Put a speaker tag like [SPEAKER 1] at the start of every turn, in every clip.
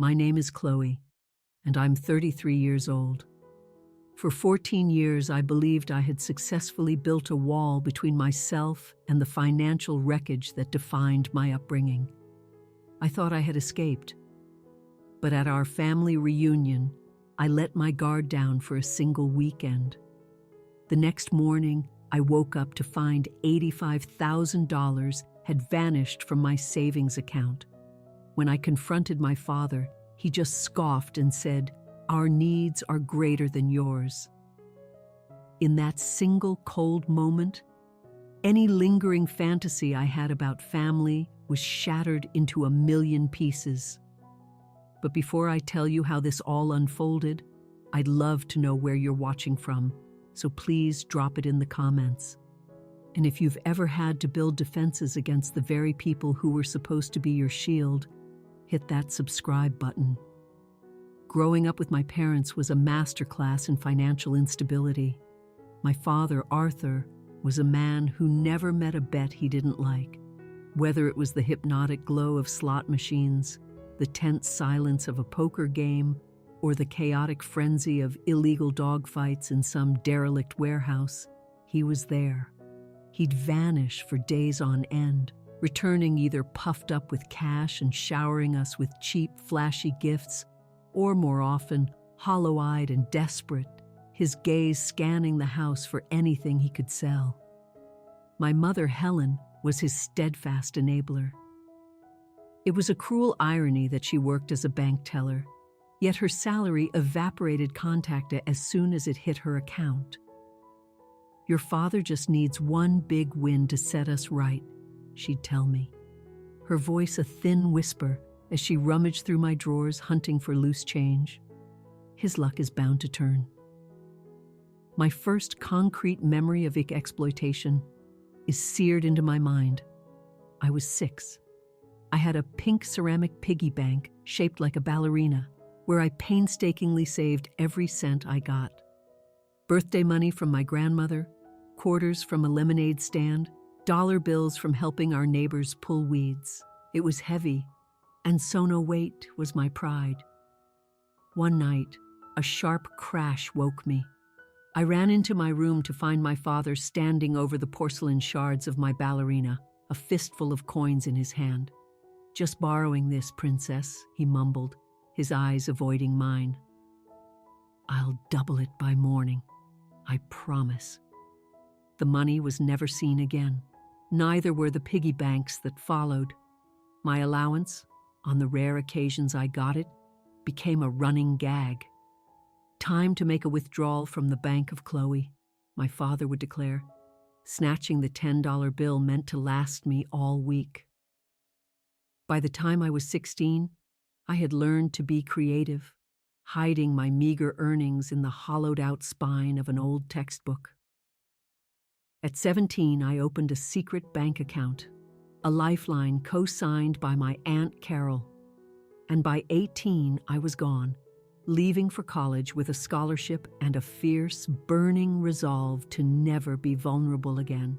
[SPEAKER 1] My name is Chloe, and I'm 33 years old. For 14 years, I believed I had successfully built a wall between myself and the financial wreckage that defined my upbringing. I thought I had escaped. But at our family reunion, I let my guard down for a single weekend. The next morning, I woke up to find $85,000 had vanished from my savings account. When I confronted my father, he just scoffed and said, "Our needs are greater than yours." In that single cold moment, any lingering fantasy I had about family was shattered into a million pieces. But before I tell you how this all unfolded, I'd love to know where you're watching from, so please drop it in the comments. And if you've ever had to build defenses against the very people who were supposed to be your shield, hit that subscribe button. Growing up with my parents was a masterclass in financial instability. My father, Arthur, was a man who never met a bet he didn't like. Whether it was the hypnotic glow of slot machines, the tense silence of a poker game, or the chaotic frenzy of illegal dogfights in some derelict warehouse, he was there. He'd vanish for days on end, returning either puffed up with cash and showering us with cheap, flashy gifts, or more often, hollow-eyed and desperate, his gaze scanning the house for anything he could sell. My mother, Helen, was his steadfast enabler. It was a cruel irony that she worked as a bank teller, yet her salary evaporated contact as soon as it hit her account. "Your father just needs one big win to set us right," she'd tell me, her voice a thin whisper as she rummaged through my drawers hunting for loose change. "His luck is bound to turn." My first concrete memory of exploitation is seared into my mind. I was 6. I had a pink ceramic piggy bank shaped like a ballerina, where I painstakingly saved every cent I got. Birthday money from my grandmother, quarters from a lemonade stand, dollar bills from helping our neighbors pull weeds. It was heavy, and so no weight was my pride. One night, a sharp crash woke me. I ran into my room to find my father standing over the porcelain shards of my ballerina, a fistful of coins in his hand. "Just borrowing this, princess," he mumbled, his eyes avoiding mine. "I'll double it by morning, I promise." The money was never seen again. Neither were the piggy banks that followed. My allowance, on the rare occasions I got it, became a running gag. "Time to make a withdrawal from the bank of Chloe," my father would declare. Snatching the $10 bill meant to last me all week. By the time I was 16, I had learned to be creative, hiding my meager earnings in the hollowed-out spine of an old textbook. At 17, I opened a secret bank account, a lifeline co-signed by my Aunt Carol. And by 18, I was gone, leaving for college with a scholarship and a fierce, burning resolve to never be vulnerable again.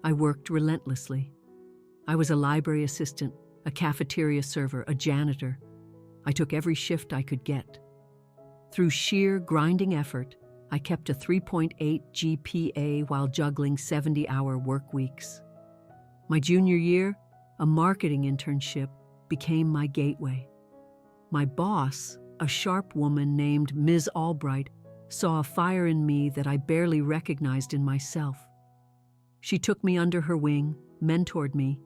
[SPEAKER 1] I worked relentlessly. I was a library assistant, a cafeteria server, a janitor. I took every shift I could get. Through sheer grinding effort, I kept a 3.8 GPA while juggling 70-hour work weeks. My junior year, a marketing internship became my gateway. My boss, a sharp woman named Ms. Albright, saw a fire in me that I barely recognized in myself. She took me under her wing, mentored me,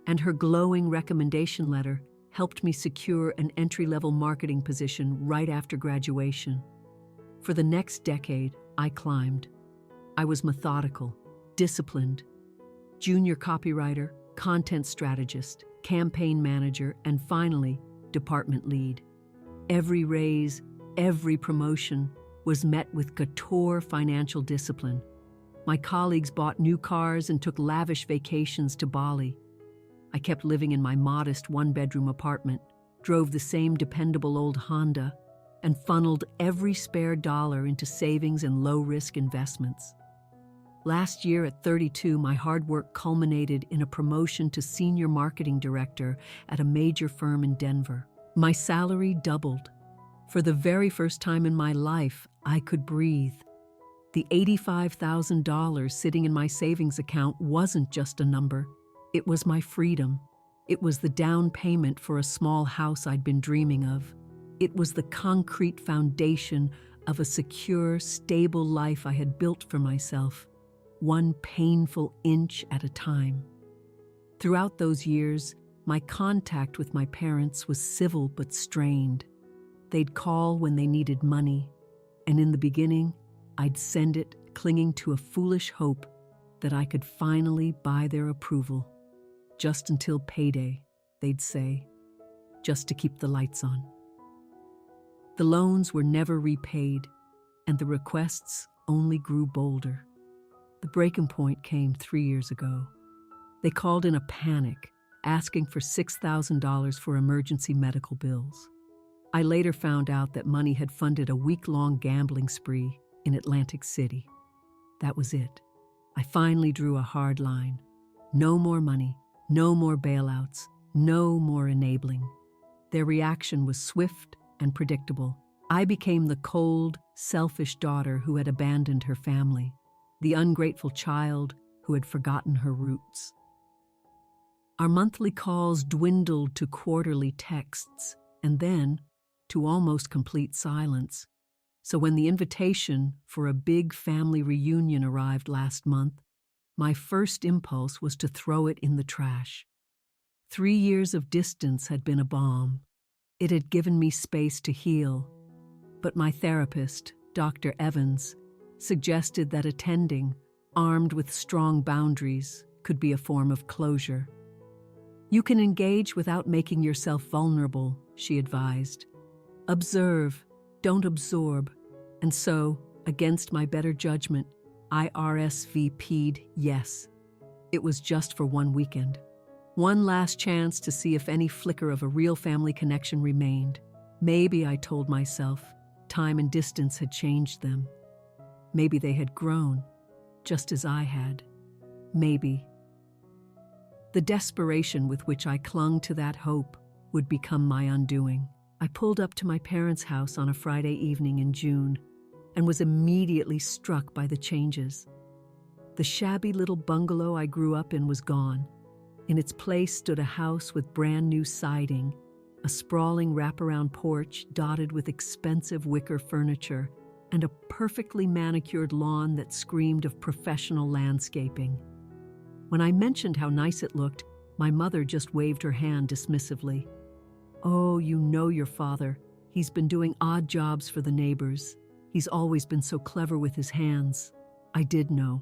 [SPEAKER 1] and her glowing recommendation letter helped me secure an entry-level marketing position right after graduation. For the next decade, I climbed. I was methodical, disciplined, junior copywriter, content strategist, campaign manager, and finally, department lead. Every raise, every promotion was met with couture financial discipline. My colleagues bought new cars and took lavish vacations to Bali. I kept living in my modest one-bedroom apartment, drove the same dependable old Honda, and funneled every spare dollar into savings and low-risk investments. Last year at 32, my hard work culminated in a promotion to senior marketing director at a major firm in Denver. My salary doubled. For the very first time in my life, I could breathe. The $85,000 sitting in my savings account wasn't just a number. It was my freedom. It was the down payment for a small house I'd been dreaming of. It was the concrete foundation of a secure, stable life I had built for myself, one painful inch at a time. Throughout those years, my contact with my parents was civil but strained. They'd call when they needed money, and in the beginning, I'd send it clinging to a foolish hope that I could finally buy their approval. Just until payday, they'd say, just to keep the lights on. The loans were never repaid, and the requests only grew bolder. The breaking point came 3 years ago. They called in a panic, asking for $6,000 for emergency medical bills. I later found out that money had funded a week-long gambling spree in Atlantic City. That was it. I finally drew a hard line. No more money, no more bailouts, no more enabling. Their reaction was swift and predictable. I became the cold, selfish daughter who had abandoned her family, the ungrateful child who had forgotten her roots. Our monthly calls dwindled to quarterly texts, and then to almost complete silence. So when the invitation for a big family reunion arrived last month, my first impulse was to throw it in the trash. 3 years of distance had been a balm. It had given me space to heal. But my therapist, Dr. Evans, suggested that attending, armed with strong boundaries, could be a form of closure. You can engage without making yourself vulnerable, she advised. Observe, don't absorb. And so, against my better judgment, I RSVP'd yes. It was just for one weekend. One last chance to see if any flicker of a real family connection remained. Maybe, I told myself, time and distance had changed them. Maybe they had grown, just as I had. Maybe. The desperation with which I clung to that hope would become my undoing. I pulled up to my parents' house on a Friday evening in June and was immediately struck by the changes. The shabby little bungalow I grew up in was gone. In its place stood a house with brand new siding, a sprawling wraparound porch dotted with expensive wicker furniture, and a perfectly manicured lawn that screamed of professional landscaping. When I mentioned how nice it looked, my mother just waved her hand dismissively. "Oh, you know your father. He's been doing odd jobs for the neighbors. He's always been so clever with his hands." I did know.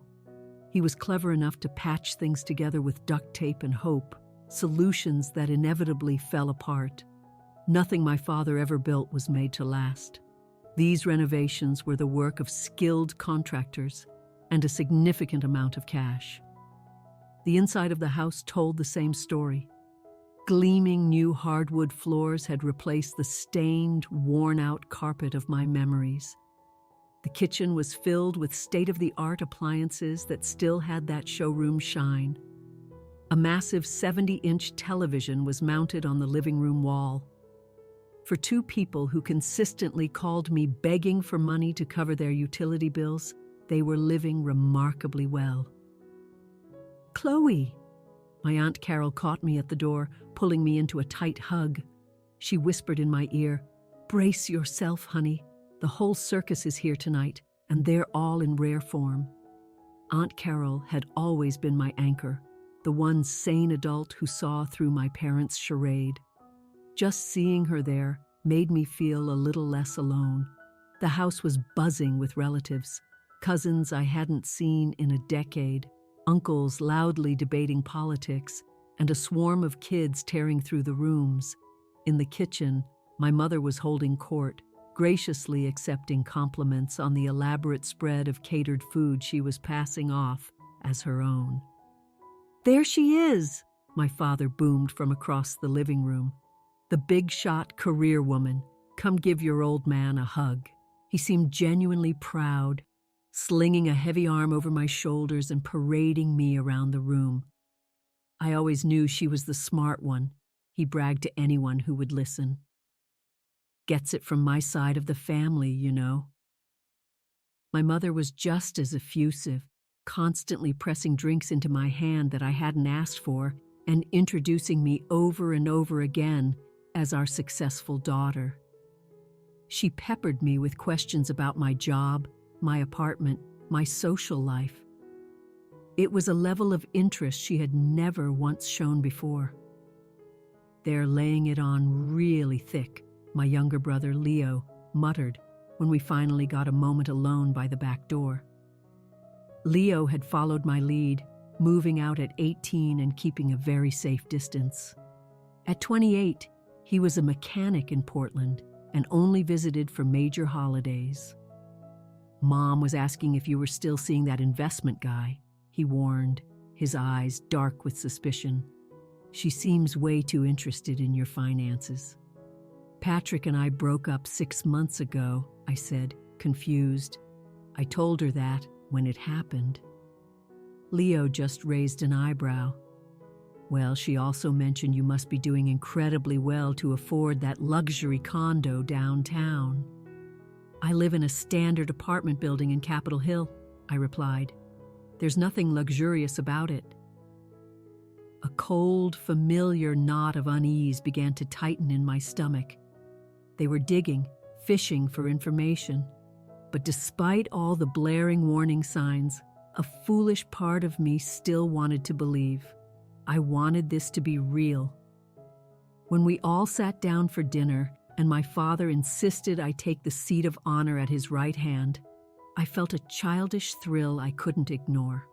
[SPEAKER 1] He was clever enough to patch things together with duct tape and hope, solutions that inevitably fell apart. Nothing my father ever built was made to last. These renovations were the work of skilled contractors and a significant amount of cash. The inside of the house told the same story. Gleaming new hardwood floors had replaced the stained, worn-out carpet of my memories. The kitchen was filled with state-of-the-art appliances that still had that showroom shine. A massive 70-inch television was mounted on the living room wall. For two people who consistently called me begging for money to cover their utility bills, they were living remarkably well. "Chloe!" My Aunt Carol caught me at the door, pulling me into a tight hug. She whispered in my ear, "Brace yourself, honey. The whole circus is here tonight, and they're all in rare form." Aunt Carol had always been my anchor, the one sane adult who saw through my parents' charade. Just seeing her there made me feel a little less alone. The house was buzzing with relatives, cousins I hadn't seen in a decade, uncles loudly debating politics, and a swarm of kids tearing through the rooms. In the kitchen, my mother was holding court, graciously accepting compliments on the elaborate spread of catered food she was passing off as her own. "There she is!" my father boomed from across the living room. "The big-shot career woman. Come give your old man a hug." He seemed genuinely proud, slinging a heavy arm over my shoulders and parading me around the room. "I always knew she was the smart one," he bragged to anyone who would listen. Gets it from my side of the family, you know. My mother was just as effusive, constantly pressing drinks into my hand that I hadn't asked for and introducing me over and over again as our successful daughter. She peppered me with questions about my job, my apartment, my social life. It was a level of interest she had never once shown before. "They're laying it on really thick," my younger brother Leo muttered when we finally got a moment alone by the back door. Leo had followed my lead, moving out at 18 and keeping a very safe distance. At 28, he was a mechanic in Portland and only visited for major holidays. "Mom was asking if you were still seeing that investment guy," he warned, his eyes dark with suspicion. "She seems way too interested in your finances." "Patrick and I broke up 6 months ago," I said, confused. "I told her that when it happened." Leo just raised an eyebrow. "Well, she also mentioned you must be doing incredibly well to afford that luxury condo downtown." "I live in a standard apartment building in Capitol Hill," I replied. "There's nothing luxurious about it." A cold, familiar knot of unease began to tighten in my stomach. They were digging, fishing for information. But despite all the blaring warning signs, a foolish part of me still wanted to believe. I wanted this to be real. When we all sat down for dinner and my father insisted I take the seat of honor at his right hand, I felt a childish thrill I couldn't ignore.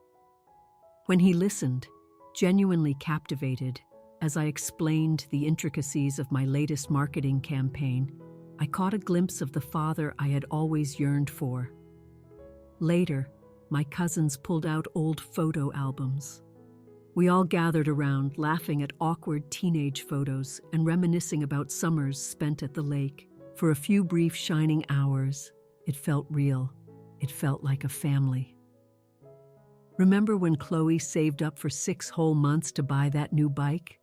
[SPEAKER 1] When he listened, genuinely captivated, as I explained the intricacies of my latest marketing campaign, I caught a glimpse of the father I had always yearned for. Later, my cousins pulled out old photo albums. We all gathered around, laughing at awkward teenage photos and reminiscing about summers spent at the lake. For a few brief shining hours, it felt real. It felt like a family. "Remember when Chloe saved up for 6 whole months to buy that new bike?"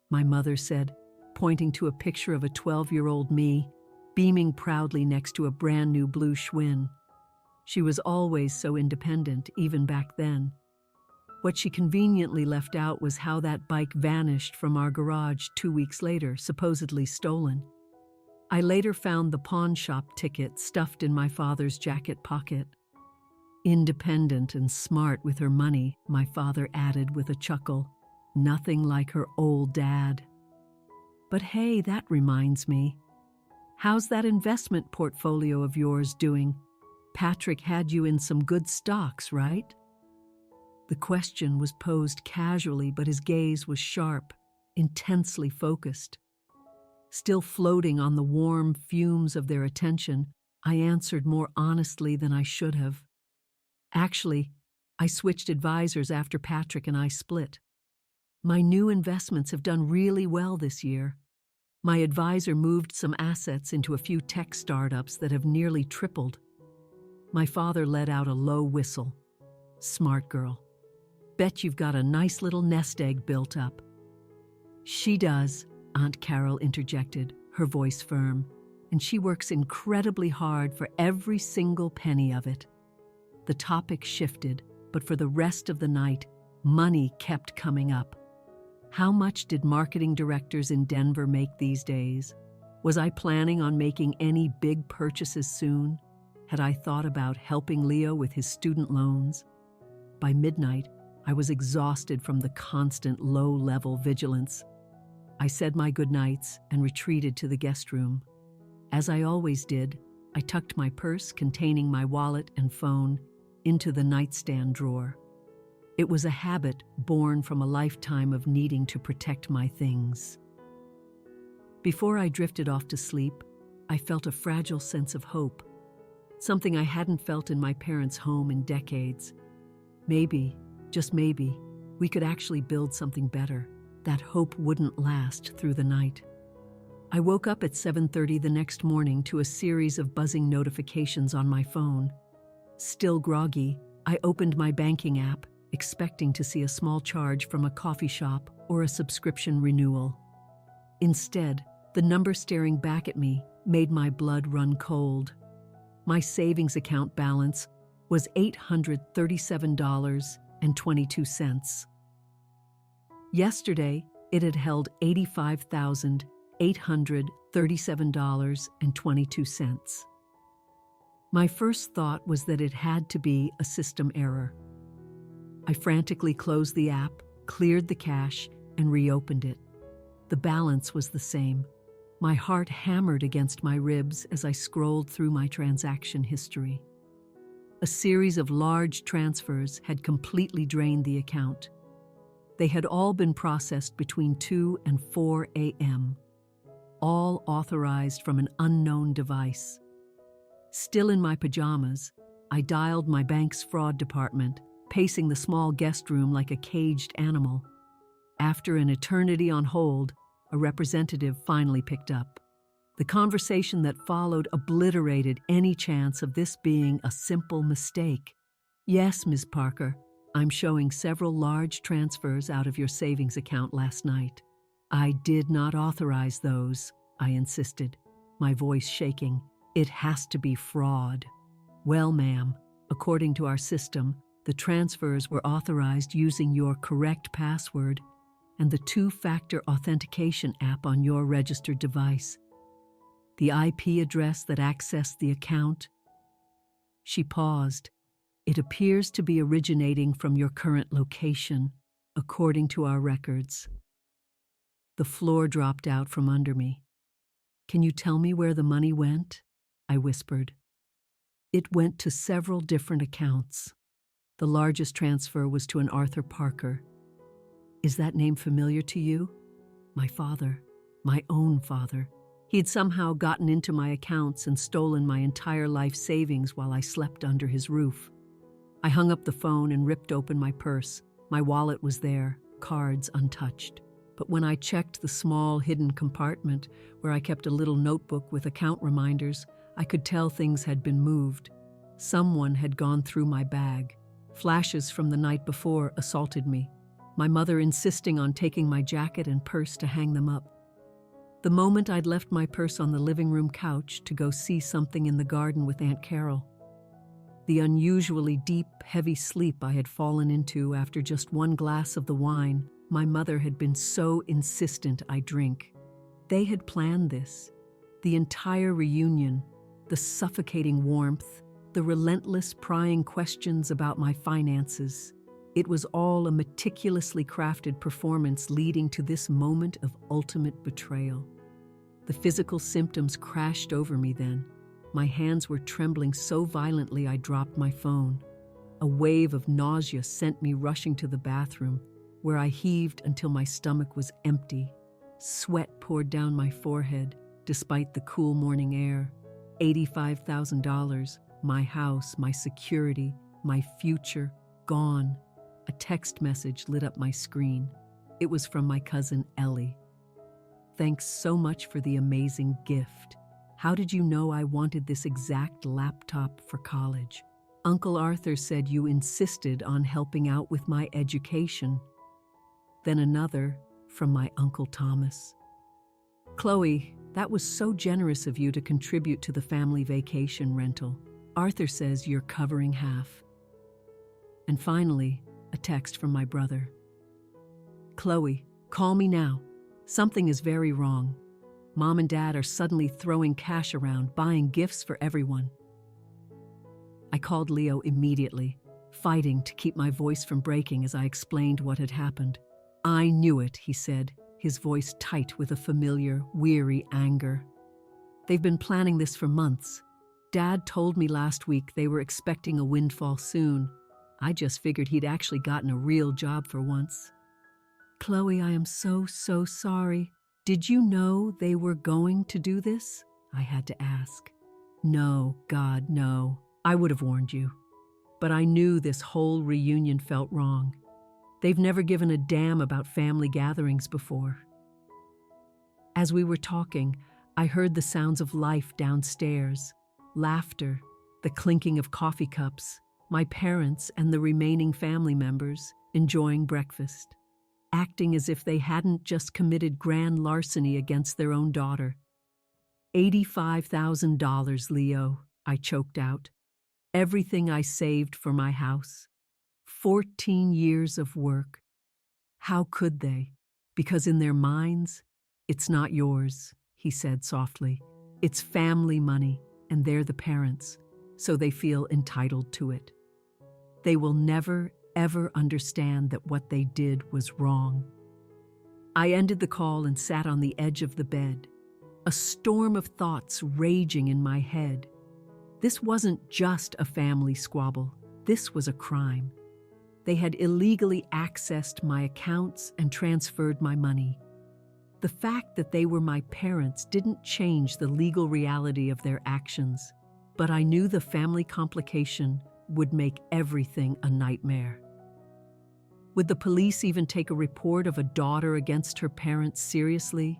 [SPEAKER 1] my mother said, pointing to a picture of a 12-year-old me, beaming proudly next to a brand new blue Schwinn. She was always so independent, even back then. What she conveniently left out was how that bike vanished from our garage 2 weeks later, supposedly stolen. I later found the pawn shop ticket stuffed in my father's jacket pocket. "Independent and smart with her money," my father added with a chuckle. "Nothing like her old dad." But hey, that reminds me. How's that investment portfolio of yours doing? Patrick had you in some good stocks, right? The question was posed casually, but his gaze was sharp, intensely focused. Still floating on the warm fumes of their attention, I answered more honestly than I should have. "Actually, I switched advisors after Patrick and I split. My new investments have done really well this year. My advisor moved some assets into a few tech startups that have nearly tripled." My father let out a low whistle. "Smart girl. Bet you've got a nice little nest egg built up." "She does," Aunt Carol interjected, her voice firm, "and she works incredibly hard for every single penny of it." The topic shifted, but for the rest of the night, money kept coming up. How much did marketing directors in Denver make these days? Was I planning on making any big purchases soon? Had I thought about helping Leo with his student loans? By midnight, I was exhausted from the constant low-level vigilance. I said my goodnights and retreated to the guest room. As I always did, I tucked my purse containing my wallet and phone into the nightstand drawer. It was a habit born from a lifetime of needing to protect my things. Before I drifted off to sleep, I felt a fragile sense of hope, something I hadn't felt in my parents' home in decades. Maybe, just maybe, we could actually build something better. That hope wouldn't last through the night. I woke up at 7:30 the next morning to a series of buzzing notifications on my phone. Still groggy, I opened my banking app, expecting to see a small charge from a coffee shop or a subscription renewal. Instead, the number staring back at me made my blood run cold. My savings account balance was $837.22. Yesterday, it had held $85,837.22. My first thought was that it had to be a system error. I frantically closed the app, cleared the cache, and reopened it. The balance was the same. My heart hammered against my ribs as I scrolled through my transaction history. A series of large transfers had completely drained the account. They had all been processed between 2 and 4 a.m., all authorized from an unknown device. Still in my pajamas, I dialed my bank's fraud department, pacing the small guest room like a caged animal. After an eternity on hold, a representative finally picked up. The conversation that followed obliterated any chance of this being a simple mistake. "Yes, Ms. Parker, I'm showing several large transfers out of your savings account last night. I did not authorize those," I insisted, my voice shaking. "It has to be fraud." "Well, ma'am, according to our system, the transfers were authorized using your correct password and the two-factor authentication app on your registered device. The IP address that accessed the account." She paused. "It appears to be originating from your current location, according to our records." The floor dropped out from under me. "Can you tell me where the money went?" I whispered. "It went to several different accounts. The largest transfer was to an Arthur Parker." "Is that name familiar to you?" "My father, my own father. He'd somehow gotten into my accounts and stolen my entire life savings while I slept under his roof." I hung up the phone and ripped open my purse. My wallet was there, cards untouched. But when I checked the small hidden compartment where I kept a little notebook with account reminders, I could tell things had been moved. Someone had gone through my bag. Flashes from the night before assaulted me, my mother insisting on taking my jacket and purse to hang them up. The moment I'd left my purse on the living room couch to go see something in the garden with Aunt Carol. The unusually deep, heavy sleep I had fallen into after just one glass of the wine my mother had been so insistent I drink. They had planned this. The entire reunion, the suffocating warmth, the relentless prying questions about my finances. It was all a meticulously crafted performance leading to this moment of ultimate betrayal. The physical symptoms crashed over me then. My hands were trembling so violently I dropped my phone. A wave of nausea sent me rushing to the bathroom, where I heaved until my stomach was empty. Sweat poured down my forehead, despite the cool morning air. $85,000, my house, my security, my future, gone. A text message lit up my screen. It was from my cousin Ellie. "Thanks so much for the amazing gift. How did you know I wanted this exact laptop for college? Uncle Arthur said you insisted on helping out with my education." Then another from my Uncle Thomas. "Chloe, that was so generous of you to contribute to the family vacation rental. Arthur says you're covering half." And finally, a text from my brother. "Chloe, call me now. Something is very wrong. Mom and Dad are suddenly throwing cash around, buying gifts for everyone." I called Leo immediately, fighting to keep my voice from breaking as I explained what had happened. "I knew it," he said, his voice tight with a familiar, weary anger. "They've been planning this for months. Dad told me last week they were expecting a windfall soon. I just figured he'd actually gotten a real job for once." "Chloe, I am so sorry. Did you know they were going to do this?" I had to ask. "No, God, no. I would have warned you. But I knew this whole reunion felt wrong. They've never given a damn about family gatherings before." As we were talking, I heard the sounds of life downstairs. Laughter, the clinking of coffee cups, my parents and the remaining family members enjoying breakfast, acting as if they hadn't just committed grand larceny against their own daughter. $85,000, Leo, I choked out. Everything I saved for my house. 14 years of work. How could they? Because in their minds, it's not yours, he said softly. It's family money, and they're the parents, so they feel entitled to it. They will never, ever understand that what they did was wrong. I ended the call and sat on the edge of the bed, a storm of thoughts raging in my head. This wasn't just a family squabble. This was a crime. They had illegally accessed my accounts and transferred my money. The fact that they were my parents didn't change the legal reality of their actions, but I knew the family complication would make everything a nightmare. Would the police even take a report of a daughter against her parents seriously?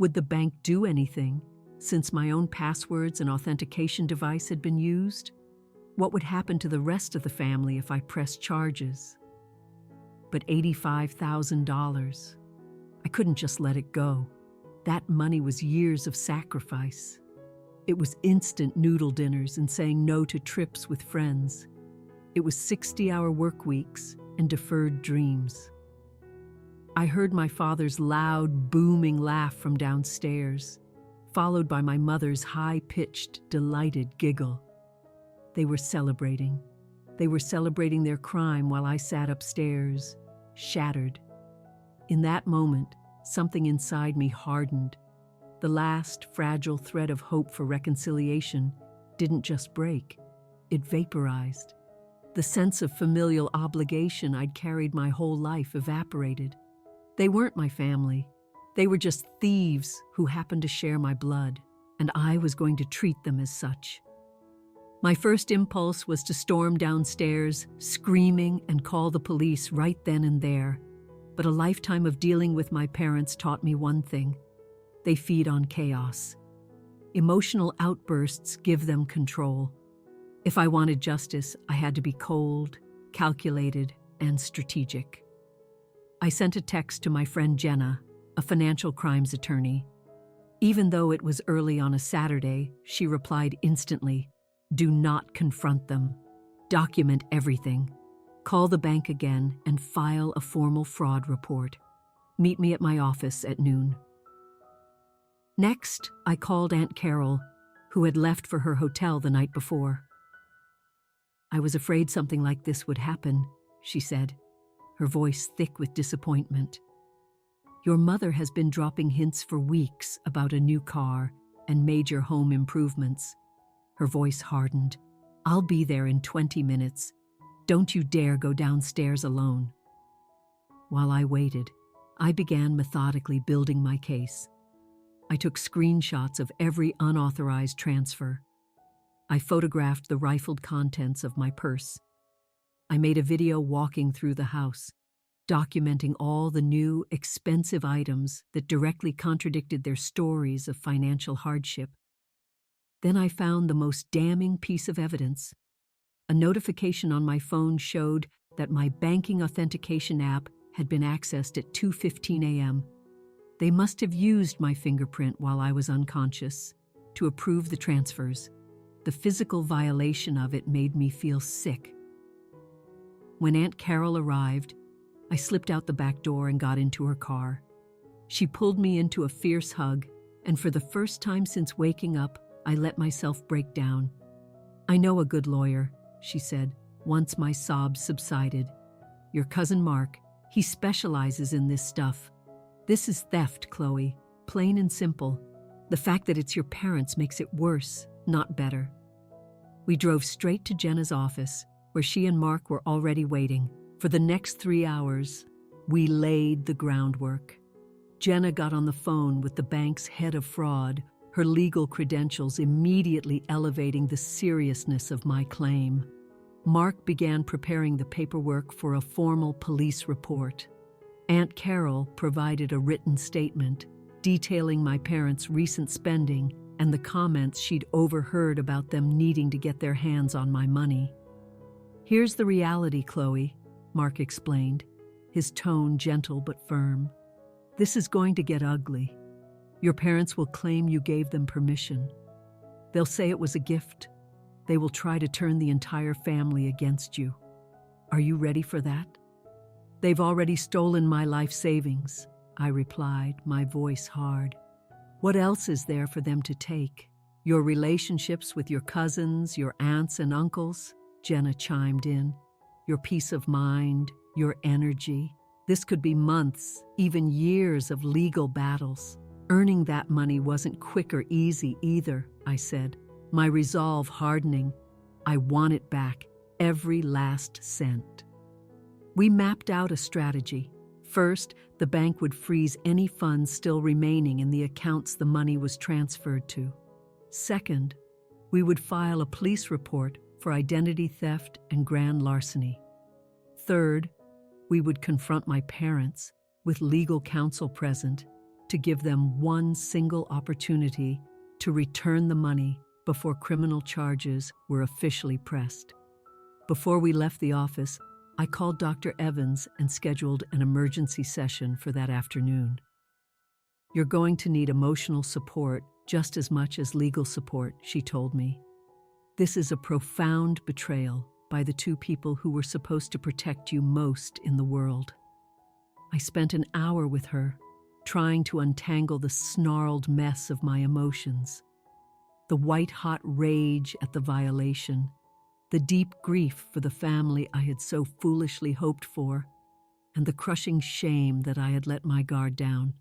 [SPEAKER 1] Would the bank do anything, since my own passwords and authentication device had been used? What would happen to the rest of the family if I pressed charges? But $85,000. I couldn't just let it go. That money was years of sacrifice. It was instant noodle dinners and saying no to trips with friends. It was 60-hour work weeks and deferred dreams. I heard my father's loud, booming laugh from downstairs, followed by my mother's high-pitched, delighted giggle. They were celebrating. They were celebrating their crime while I sat upstairs, shattered. In that moment, something inside me hardened. The last fragile thread of hope for reconciliation didn't just break, it vaporized. The sense of familial obligation I'd carried my whole life evaporated. They weren't my family. They were just thieves who happened to share my blood, and I was going to treat them as such. My first impulse was to storm downstairs, screaming, and call the police right then and there. But a lifetime of dealing with my parents taught me one thing. They feed on chaos. Emotional outbursts give them control. If I wanted justice, I had to be cold, calculated, and strategic. I sent a text to my friend Jenna, a financial crimes attorney. Even though it was early on a Saturday, she replied instantly, "Do not confront them. Document everything. Call the bank again and file a formal fraud report. Meet me at my office at noon." Next, I called Aunt Carol, who had left for her hotel the night before. "I was afraid something like this would happen," she said, her voice thick with disappointment. "Your mother has been dropping hints for weeks about a new car and major home improvements." Her voice hardened. "I'll be there in 20 minutes. Don't you dare go downstairs alone." While I waited, I began methodically building my case. I took screenshots of every unauthorized transfer. I photographed the rifled contents of my purse. I made a video walking through the house, documenting all the new, expensive items that directly contradicted their stories of financial hardship. Then I found the most damning piece of evidence. A notification on my phone showed that my banking authentication app had been accessed at 2:15 a.m. They must have used my fingerprint while I was unconscious to approve the transfers. The physical violation of it made me feel sick. When Aunt Carol arrived, I slipped out the back door and got into her car. She pulled me into a fierce hug, and for the first time since waking up, I let myself break down. "I know a good lawyer," she said, once my sobs subsided. "Your cousin Mark, he specializes in this stuff. This is theft, Chloe, plain and simple. The fact that it's your parents makes it worse, not better." We drove straight to Jenna's office, where she and Mark were already waiting. For the next 3 hours, we laid the groundwork. Jenna got on the phone with the bank's head of fraud, her legal credentials immediately elevating the seriousness of my claim. Mark began preparing the paperwork for a formal police report. Aunt Carol provided a written statement detailing my parents' recent spending and the comments she'd overheard about them needing to get their hands on my money. "Here's the reality, Chloe," Mark explained, his tone gentle but firm. "This is going to get ugly. Your parents will claim you gave them permission. They'll say it was a gift. They will try to turn the entire family against you. Are you ready for that? They've already stolen my life savings, I replied, my voice hard. What else is there for them to take? Your relationships with your cousins, your aunts and uncles? Jenna chimed in. Your peace of mind, your energy. This could be months, even years of legal battles. Earning that money wasn't quick or easy either, I said, my resolve hardening. I want it back, every last cent. We mapped out a strategy. First, the bank would freeze any funds still remaining in the accounts the money was transferred to. Second, we would file a police report for identity theft and grand larceny. Third, we would confront my parents with legal counsel present to give them one single opportunity to return the money before criminal charges were officially pressed. Before we left the office, I called Dr. Evans and scheduled an emergency session for that afternoon. You're going to need emotional support just as much as legal support, she told me. This is a profound betrayal by the two people who were supposed to protect you most in the world. I spent an hour with her, trying to untangle the snarled mess of my emotions. The white-hot rage at the violation, the deep grief for the family I had so foolishly hoped for, and the crushing shame that I had let my guard down.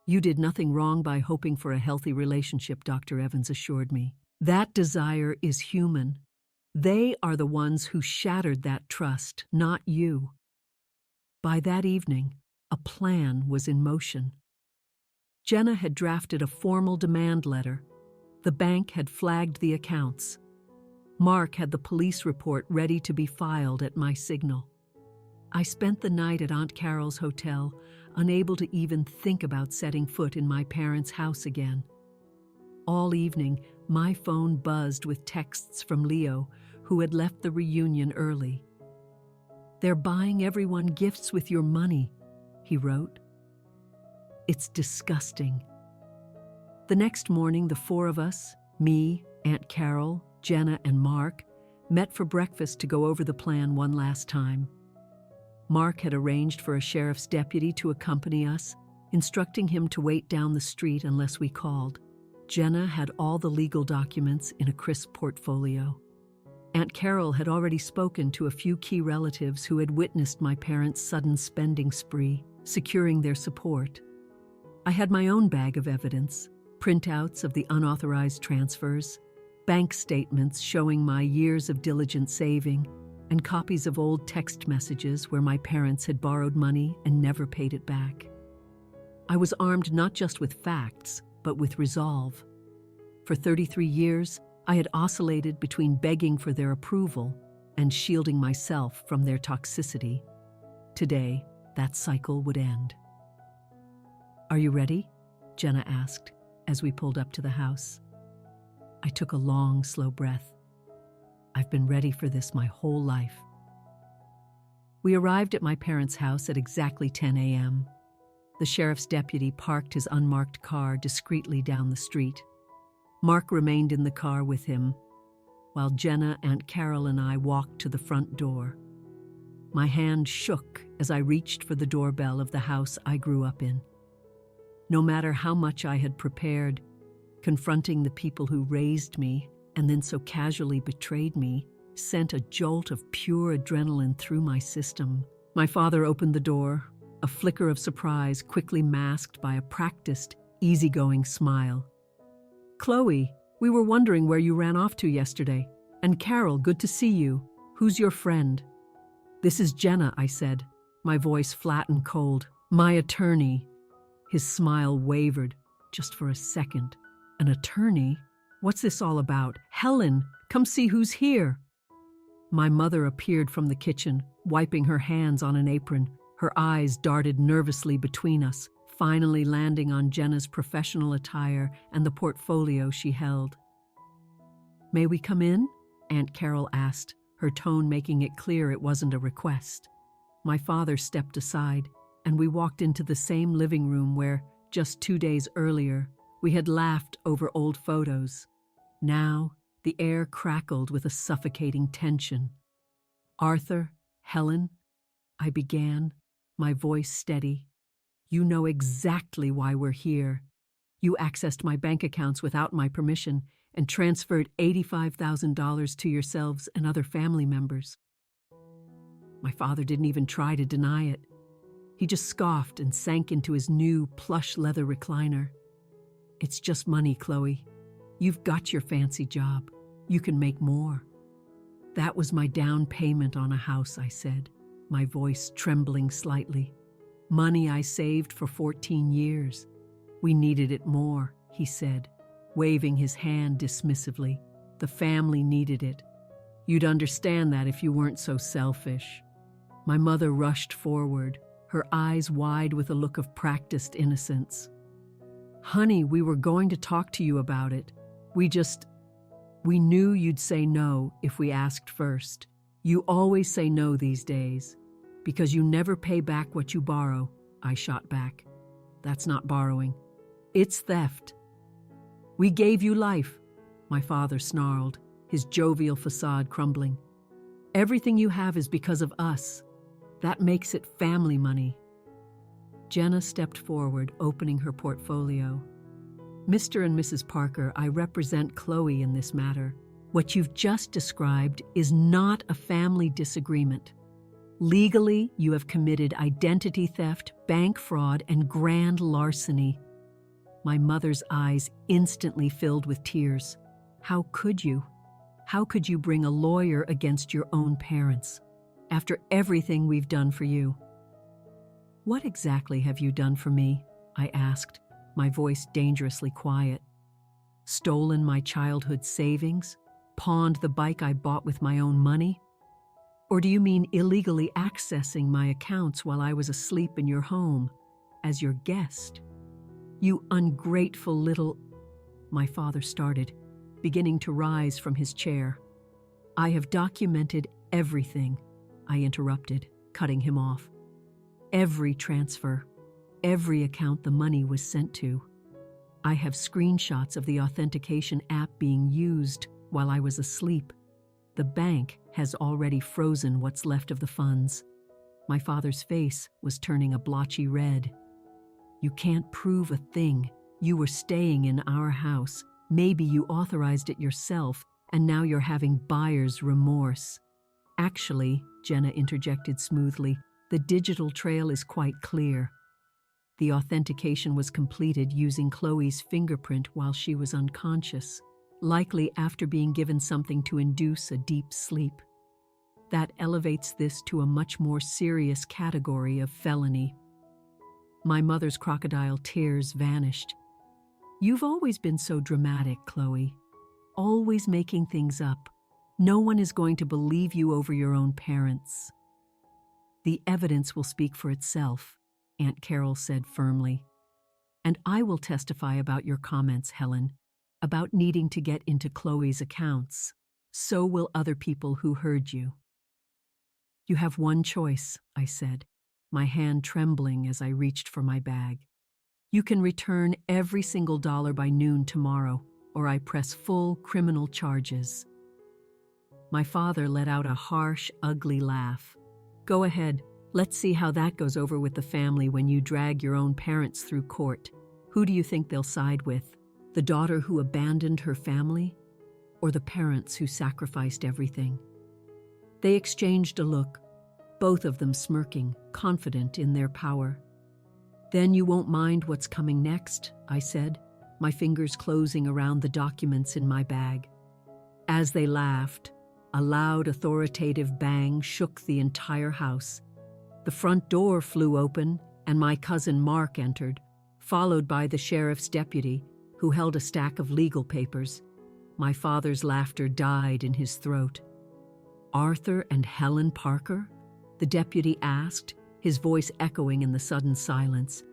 [SPEAKER 1] You did nothing wrong by hoping for a healthy relationship, Dr. Evans assured me. That desire is human. They are the ones who shattered that trust, not you. By that evening, a plan was in motion. Jenna had drafted a formal demand letter. The bank had flagged the accounts. Mark had the police report ready to be filed at my signal. I spent the night at Aunt Carol's hotel, unable to even think about setting foot in my parents' house again. All evening, my phone buzzed with texts from Leo, who had left the reunion early. They're buying everyone gifts with your money, he wrote. It's disgusting. The next morning, the four of us, me, Aunt Carol, Jenna, and Mark, met for breakfast to go over the plan one last time. Mark had arranged for a sheriff's deputy to accompany us, instructing him to wait down the street unless we called. Jenna had all the legal documents in a crisp portfolio. Aunt Carol had already spoken to a few key relatives who had witnessed my parents' sudden spending spree, securing their support. I had my own bag of evidence, printouts of the unauthorized transfers, bank statements showing my years of diligent saving, and copies of old text messages where my parents had borrowed money and never paid it back. I was armed not just with facts, but with resolve. For 33 years, I had oscillated between begging for their approval and shielding myself from their toxicity. Today, that cycle would end. Are you ready? Jenna asked as we pulled up to the house. I took a long, slow breath. I've been ready for this my whole life. We arrived at my parents' house at exactly 10 a.m. The sheriff's deputy parked his unmarked car discreetly down the street. Mark remained in the car with him, while Jenna, Aunt Carol, and I walked to the front door. My hand shook as I reached for the doorbell of the house I grew up in. No matter how much I had prepared, confronting the people who raised me and then so casually betrayed me sent a jolt of pure adrenaline through my system. My father opened the door, a flicker of surprise quickly masked by a practiced, easygoing smile. Chloe, we were wondering where you ran off to yesterday. And Carol, good to see you. Who's your friend? This is Jenna, I said, my voice flat and cold. My attorney. His smile wavered, just for a second. An attorney? What's this all about? Helen, come see who's here. My mother appeared from the kitchen, wiping her hands on an apron. Her eyes darted nervously between us, finally landing on Jenna's professional attire and the portfolio she held. May we come in? Aunt Carol asked, her tone making it clear it wasn't a request. My father stepped aside, and we walked into the same living room where, Just 2 days earlier, we had laughed over old photos. Now, the air crackled with a suffocating tension. "Arthur, Helen," I began, my voice steady. "You know exactly why we're here. You accessed my bank accounts without my permission and transferred $85,000 to yourselves and other family members." My father didn't even try to deny it. He just scoffed and sank into his new plush leather recliner. "It's just money, Chloe. You've got your fancy job. You can make more." "That was my down payment on a house," I said, my voice trembling slightly. "Money I saved for 14 years. We needed it more," he said, waving his hand dismissively. "The family needed it. You'd understand that if you weren't so selfish." My mother rushed forward, her eyes wide with a look of practiced innocence. "Honey, we were going to talk to you about it. We knew you'd say no if we asked first. You always say no these days. Because you never pay back what you borrow," I shot back. "That's not borrowing. It's theft." "We gave you life," my father snarled, his jovial facade crumbling. "Everything you have is because of us. That makes it family money." Jenna stepped forward, opening her portfolio. "Mr. and Mrs. Parker, I represent Chloe in this matter. What you've just described is not a family disagreement. Legally, you have committed identity theft, bank fraud, and grand larceny." My mother's eyes instantly filled with tears. "How could you? How could you bring a lawyer against your own parents? After everything we've done for you." "What exactly have you done for me?" I asked, my voice dangerously quiet. "Stolen my childhood savings? Pawned the bike I bought with my own money? Or do you mean illegally accessing my accounts while I was asleep in your home, as your guest? You ungrateful little—" My father started, beginning to rise from his chair. "I have documented everything," I interrupted, cutting him off. "Every transfer, every account the money was sent to. I have screenshots of the authentication app being used while I was asleep. The bank has already frozen what's left of the funds." My father's face was turning a blotchy red. "You can't prove a thing. You were staying in our house. Maybe you authorized it yourself, and now you're having buyer's remorse." "Actually," Jenna interjected smoothly, "the digital trail is quite clear. The authentication was completed using Chloe's fingerprint while she was unconscious, likely after being given something to induce a deep sleep. That elevates this to a much more serious category of felony." My mother's crocodile tears vanished. "You've always been so dramatic, Chloe. Always making things up. No one is going to believe you over your own parents." "The evidence will speak for itself," Aunt Carol said firmly. "And I will testify about your comments, Helen, about needing to get into Chloe's accounts. So will other people who heard you." "You have one choice," I said, my hand trembling as I reached for my bag. "You can return every single dollar by noon tomorrow, or I press full criminal charges." My father let out a harsh, ugly laugh. "Go ahead. Let's see how that goes over with the family when you drag your own parents through court. Who do you think they'll side with? The daughter who abandoned her family? Or the parents who sacrificed everything?" They exchanged a look, both of them smirking, confident in their power. "Then you won't mind what's coming next," I said, my fingers closing around the documents in my bag. As they laughed, a loud, authoritative bang shook the entire house. The front door flew open, and my cousin Mark entered, followed by the sheriff's deputy, who held a stack of legal papers. My father's laughter died in his throat. "Arthur and Helen Parker?" the deputy asked, his voice echoing in the sudden silence.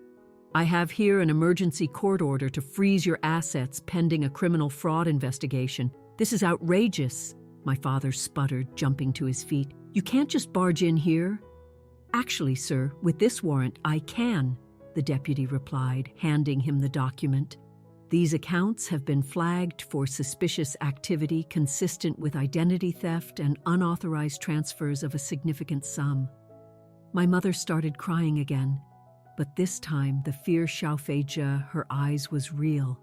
[SPEAKER 1] "I have here an emergency court order to freeze your assets pending a criminal fraud investigation. This is outrageous," my father sputtered, jumping to his feet. "You can't just barge in here." "Actually, sir, with this warrant, I can," the deputy replied, handing him the document. "These accounts have been flagged for suspicious activity consistent with identity theft and unauthorized transfers of a significant sum." My mother started crying again, but this time the fear chauffaged her eyes was real.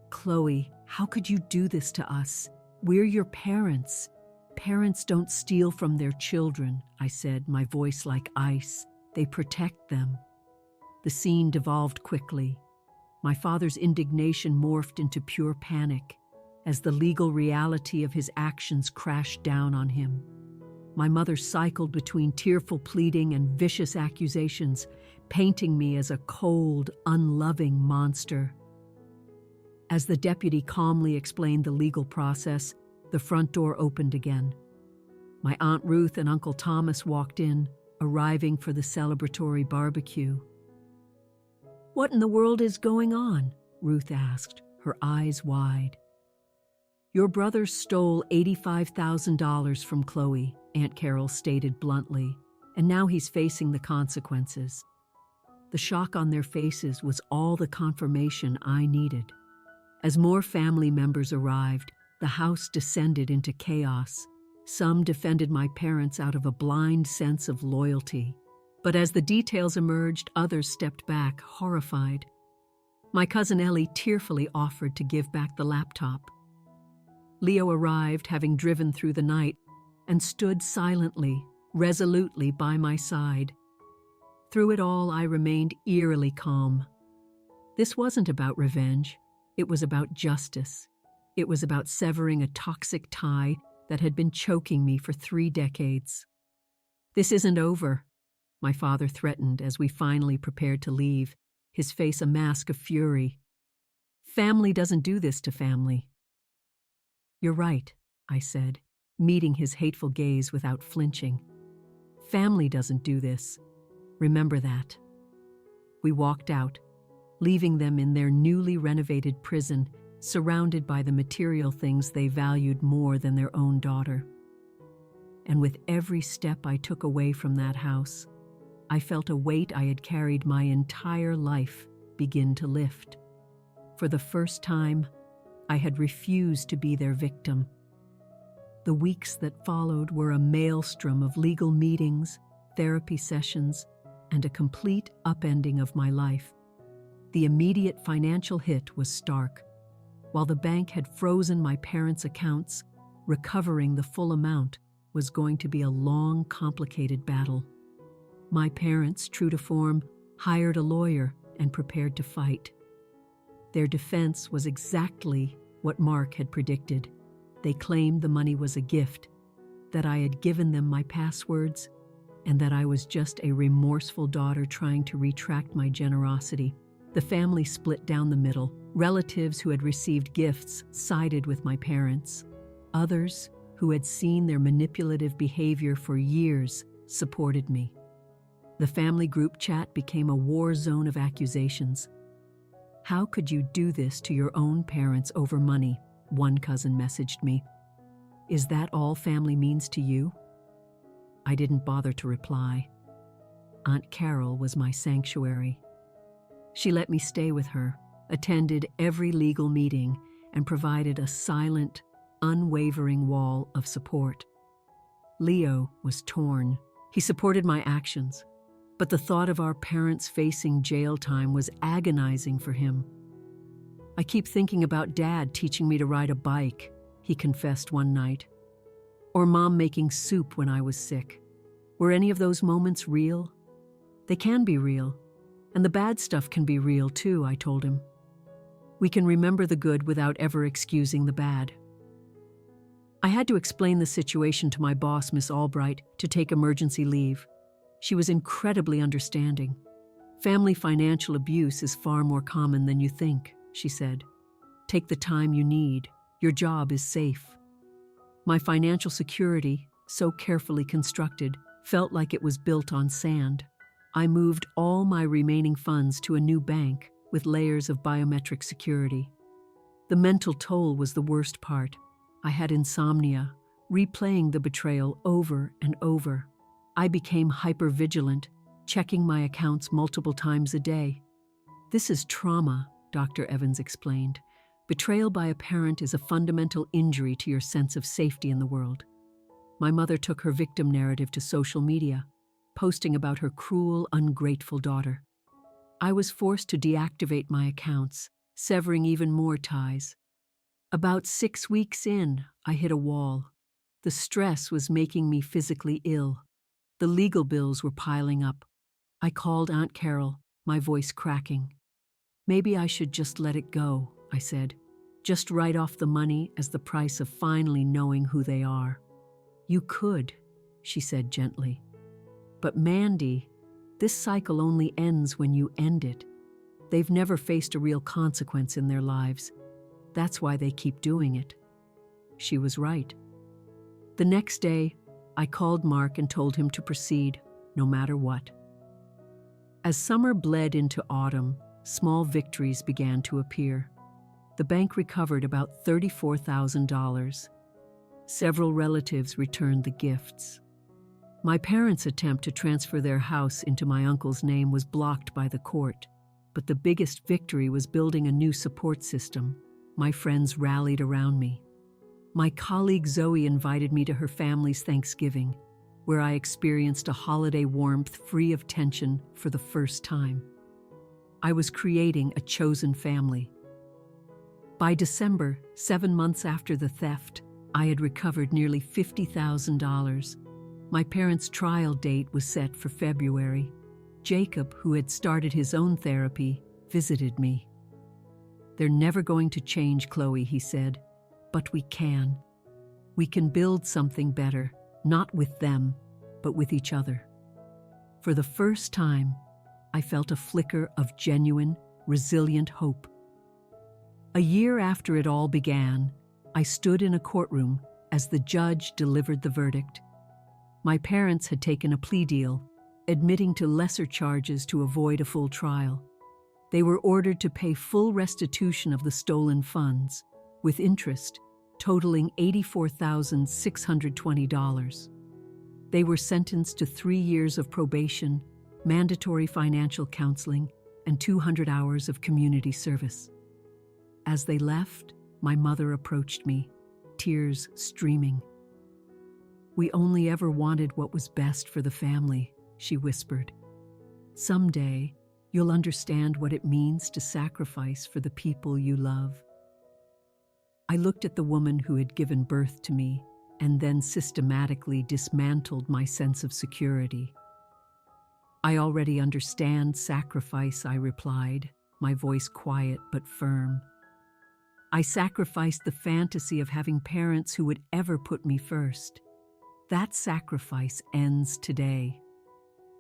[SPEAKER 1] "Chloe, how could you do this to us? We're your parents." "Parents don't steal from their children," I said, my voice like ice. "They protect them." The scene devolved quickly. My father's indignation morphed into pure panic as the legal reality of his actions crashed down on him. My mother cycled between tearful pleading and vicious accusations, painting me as a cold, unloving monster. As the deputy calmly explained the legal process, the front door opened again. My Aunt Ruth and Uncle Thomas walked in, arriving for the celebratory barbecue. "What in the world is going on?" Ruth asked, her eyes wide. "Your brother stole $85,000 from Chloe," Aunt Carol stated bluntly, "and now he's facing the consequences." The shock on their faces was all the confirmation I needed. As more family members arrived, the house descended into chaos. Some defended my parents out of a blind sense of loyalty. But as the details emerged, others stepped back, horrified. My cousin Ellie tearfully offered to give back the laptop. Leo arrived, having driven through the night, and stood silently, resolutely by my side. Through it all, I remained eerily calm. This wasn't about revenge. It was about justice. It was about severing a toxic tie that had been choking me for 3 decades. "This isn't over," my father threatened as we finally prepared to leave, his face a mask of fury. "Family doesn't do this to family." "You're right," I said, meeting his hateful gaze without flinching. "Family doesn't do this. Remember that." We walked out, leaving them in their newly renovated prison, surrounded by the material things they valued more than their own daughter. And with every step I took away from that house, I felt a weight I had carried my entire life begin to lift. For the first time, I had refused to be their victim. The weeks that followed were a maelstrom of legal meetings, therapy sessions, and a complete upending of my life. The immediate financial hit was stark. While the bank had frozen my parents' accounts, recovering the full amount was going to be a long, complicated battle. My parents, true to form, hired a lawyer and prepared to fight. Their defense was exactly what Mark had predicted. They claimed the money was a gift, that I had given them my passwords, and that I was just a remorseful daughter trying to retract my generosity. The family split down the middle. Relatives who had received gifts sided with my parents. Others, who had seen their manipulative behavior for years, supported me. The family group chat became a war zone of accusations. "How could you do this to your own parents over money?" one cousin messaged me. "Is that all family means to you?" I didn't bother to reply. Aunt Carol was my sanctuary. She let me stay with her, attended every legal meeting, and provided a silent, unwavering wall of support. Leo was torn. He supported my actions, but the thought of our parents facing jail time was agonizing for him. "I keep thinking about Dad teaching me to ride a bike," he confessed one night. "Or Mom making soup when I was sick. Were any of those moments real?" "They can be real. And the bad stuff can be real too," I told him. "We can remember the good without ever excusing the bad." I had to explain the situation to my boss, Miss Albright, to take emergency leave. She was incredibly understanding. "Family financial abuse is far more common than you think," she said. "Take the time you need. Your job is safe." My financial security, so carefully constructed, felt like it was built on sand. I moved all my remaining funds to a new bank with layers of biometric security. The mental toll was the worst part. I had insomnia, replaying the betrayal over and over. I became hypervigilant, checking my accounts multiple times a day. This is trauma, Dr. Evans explained. Betrayal by a parent is a fundamental injury to your sense of safety in the world. My mother took her victim narrative to social media, posting about her cruel, ungrateful daughter. I was forced to deactivate my accounts, severing even more ties. About 6 weeks in, I hit a wall. The stress was making me physically ill. The legal bills were piling up. I called Aunt Carol, my voice cracking. Maybe I should just let it go, I said. Just write off the money as the price of finally knowing who they are. You could, she said gently. But Mandy, this cycle only ends when you end it. They've never faced a real consequence in their lives. That's why they keep doing it. She was right. The next day, I called Mark and told him to proceed, no matter what. As summer bled into autumn, small victories began to appear. The bank recovered about $34,000. Several relatives returned the gifts. My parents' attempt to transfer their house into my uncle's name was blocked by the court, but the biggest victory was building a new support system. My friends rallied around me. My colleague Zoe invited me to her family's Thanksgiving, where I experienced a holiday warmth free of tension for the first time. I was creating a chosen family. By December, 7 months after the theft, I had recovered nearly $50,000. My parents' trial date was set for February. Jacob, who had started his own therapy, visited me. "They're never going to change, Chloe," he said, "but we can. We can build something better, not with them, but with each other." For the first time, I felt a flicker of genuine, resilient hope. A year after it all began, I stood in a courtroom as the judge delivered the verdict. My parents had taken a plea deal, admitting to lesser charges to avoid a full trial. They were ordered to pay full restitution of the stolen funds, with interest, totaling $84,620. They were sentenced to 3 years of probation, mandatory financial counseling, and 200 hours of community service. As they left, my mother approached me, tears streaming. "We only ever wanted what was best for the family," she whispered. "Someday, you'll understand what it means to sacrifice for the people you love." I looked at the woman who had given birth to me and then systematically dismantled my sense of security. "I already understand sacrifice," I replied, my voice quiet but firm. "I sacrificed the fantasy of having parents who would ever put me first. That sacrifice ends today."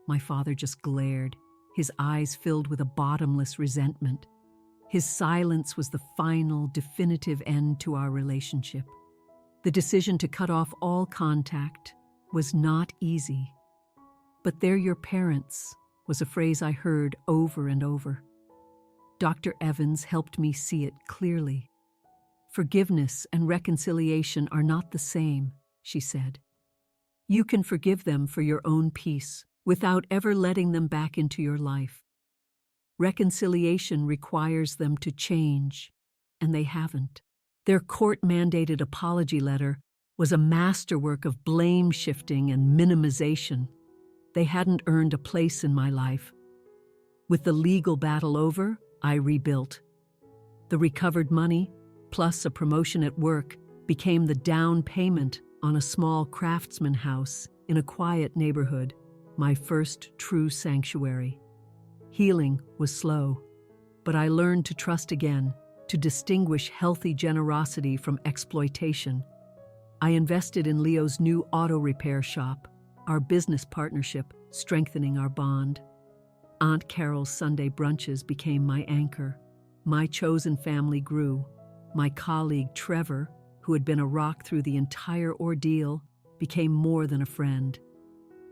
[SPEAKER 1] My father just glared, his eyes filled with a bottomless resentment. His silence was the final, definitive end to our relationship. The decision to cut off all contact was not easy. "But they're your parents," was a phrase I heard over and over. Dr. Evans helped me see it clearly. "Forgiveness and reconciliation are not the same," she said. "You can forgive them for your own peace, without ever letting them back into your life. Reconciliation requires them to change, and they haven't." Their court-mandated apology letter was a masterwork of blame-shifting and minimization. They hadn't earned a place in my life. With the legal battle over, I rebuilt. The recovered money, plus a promotion at work, became the down payment on a small craftsman house in a quiet neighborhood, my first true sanctuary. Healing was slow, but I learned to trust again, to distinguish healthy generosity from exploitation. I invested in Leo's new auto repair shop, our business partnership strengthening our bond. Aunt Carol's Sunday brunches became my anchor. My chosen family grew. My colleague Trevor, who had been a rock through the entire ordeal, became more than a friend.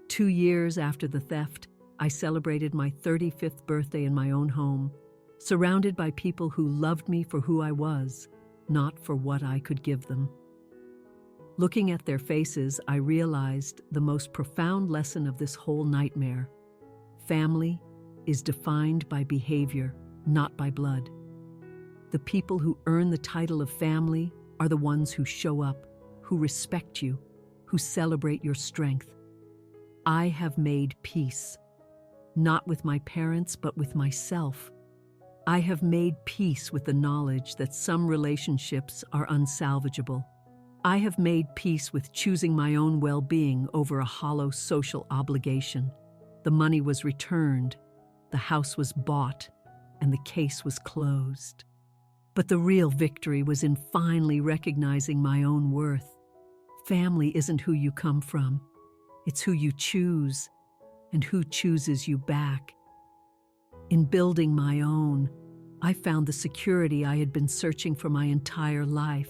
[SPEAKER 1] 2 years after the theft, I celebrated my 35th birthday in my own home, surrounded by people who loved me for who I was, not for what I could give them. Looking at their faces, I realized the most profound lesson of this whole nightmare. Family is defined by behavior, not by blood. The people who earn the title of family are the ones who show up, who respect you, who celebrate your strength. I have made peace, not with my parents, but with myself. I have made peace with the knowledge that some relationships are unsalvageable. I have made peace with choosing my own well-being over a hollow social obligation. The money was returned, the house was bought, and the case was closed. But the real victory was in finally recognizing my own worth. Family isn't who you come from. It's who you choose, and who chooses you back. In building my own, I found the security I had been searching for my entire life.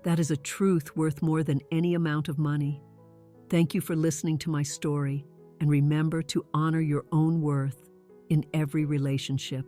[SPEAKER 1] That is a truth worth more than any amount of money. Thank you for listening to my story, and remember to honor your own worth in every relationship.